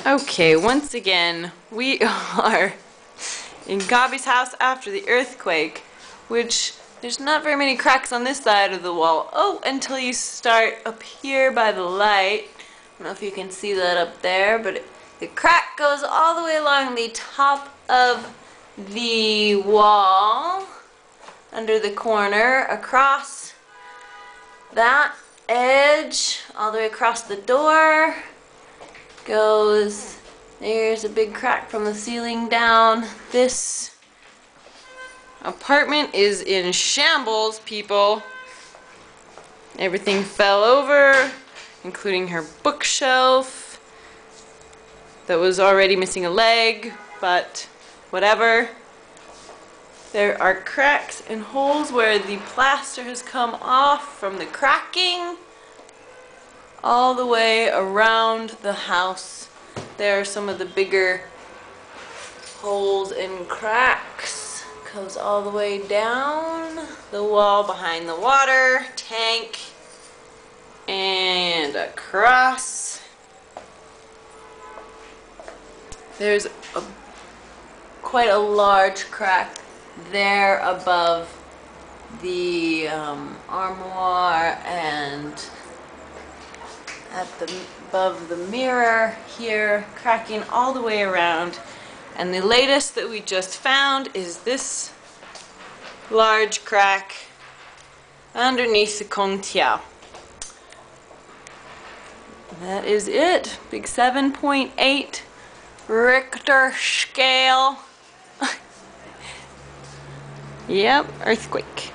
Okay, once again, we are in Gabi's house after the earthquake, which there's not very many cracks on this side of the wall. Oh, until you start up here by the light. I don't know if you can see that up there, but the crack goes all the way along the top of the wall, under the corner, across that edge, all the way across the door. Goes, there's a big crack from the ceiling down. This apartment is in shambles, people. Everything fell over, including her bookshelf that was already missing a leg, but whatever. There are cracks and holes where the plaster has come off from the cracking. All the way around the house. There are some of the bigger holes and cracks. Goes all the way down the wall behind the water tank and across. There's quite a large crack there above the armoire and above the mirror here, cracking all the way around. And the latest that we just found is this large crack underneath the Kongtiao. That is it. Big 7.8 Richter scale. Yep, earthquake.